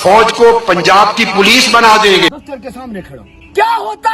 फौज को पंजाब की पुलिस बना देंगे। दफ्तर के सामने खड़ा हूं। क्या होता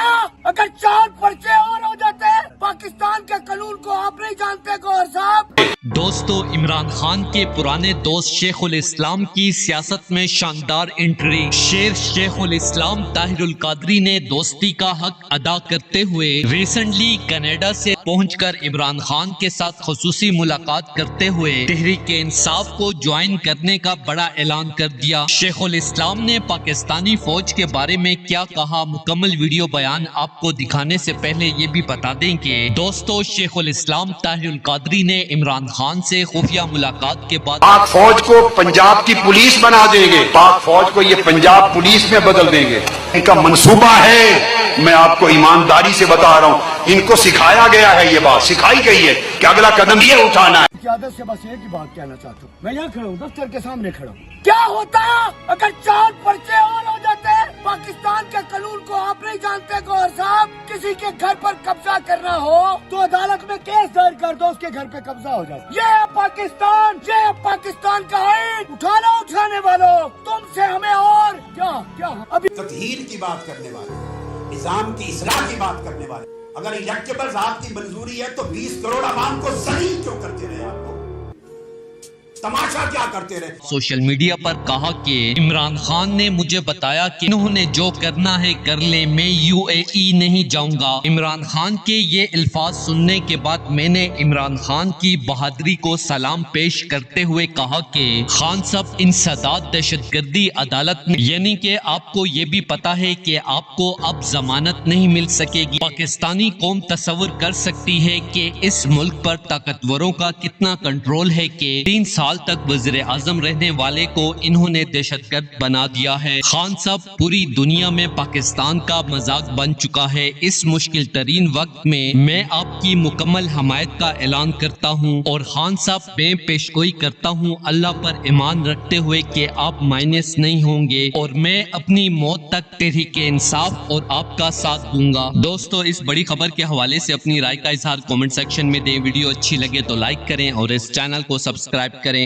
अगर 4 पर्चे और हो जाते? पाकिस्तान के कानून को आप नहीं जानते गौहर साहब। दोस्तों, इमरान खान के पुराने दोस्त शेखुल इस्लाम की सियासत में शानदार एंट्री। शेखुल इस्लाम ताहिरुल कादरी ने दोस्ती का हक अदा करते हुए रिसेंटली कनाडा से पहुंचकर इमरान खान के साथ खुसूसी मुलाकात करते हुए तहरीक इंसाफ को ज्वाइन करने का बड़ा ऐलान कर दिया। शेखुल इस्लाम ने पाकिस्तानी फौज के बारे में क्या कहा, मुकम्मल वीडियो बयान आपको दिखाने से पहले ये भी बता दें कि दोस्तों, शेखुल इस्लाम ताहिरुल कादरी ने इमरान खान से खुफिया मुलाकात के बाद पाक फौज को पंजाब की पुलिस बना देंगे, पाक फौज को ये पंजाब पुलिस में बदल देंगे। इनका मंसूबा है, मैं आपको ईमानदारी से बता रहा हूँ, इनको सिखाया गया है, ये बात सिखाई गई है कि अगला कदम ये उठाना है। आदत से बस एक ही बात कहना चाहता हूँ, मैं यहाँ खड़ा हूँ, दफ्तर के सामने खड़ा हूँ। क्या होता अगर 4 पर्चे और हो जाते? पाकिस्तान के कानून को आप नहीं जानते गौहर साहब। किसी के घर पर कब्जा करना हो तो अदालत में केस दायर कर दो, उसके घर पे कब्जा हो जाए। ये है पाकिस्तान, ये है पाकिस्तान का आईन। उठा लो उठाने वालों, तुमसे हमें और क्या अभी तत्हीर की बात करने वाले, निजाम की इस्लाह की बात करने वाले, अगर इलेक्टेबल्स आपकी मंजूरी है तो 20 करोड़ आवाम को जलील क्यों करते रहे? आपको तमाशा क्या करते रहे? सोशल मीडिया पर कहा कि इमरान खान ने मुझे बताया कि इन्होंने जो करना है कर ले, मैं यूएई नहीं जाऊंगा। इमरान खान के ये अल्फाज सुनने के बाद मैंने इमरान खान की बहादुरी को सलाम पेश करते हुए कहा कि खान साहब, इंसदाद दहशतगर्दी अदालत में, यानी कि आपको ये भी पता है कि आपको अब जमानत नहीं मिल सकेगी। पाकिस्तानी कौम तस्वर कर सकती है कि इस मुल्क पर ताकतवरों का कितना कंट्रोल है कि 3 साल तक वज़ीर आज़म रहने वाले को इन्होंने दहशतगर्द बना दिया है। खान साहब पूरी दुनिया में पाकिस्तान का मजाक बन चुका है। इस मुश्किल तरीन वक्त में मैं आपकी मुकम्मल हमायत का ऐलान करता हूँ और खान साहब, मैं पेशगोई करता हूँ अल्लाह पर ईमान रखते हुए कि आप माइनस नहीं होंगे और मैं अपनी मौत तक तहरीक इंसाफ और आपका साथ दूंगा। दोस्तों, इस बड़ी खबर के हवाले से अपनी राय का इजहार कमेंट सेक्शन में दें। वीडियो अच्छी लगे तो लाइक करें और इस चैनल को सब्सक्राइब करें।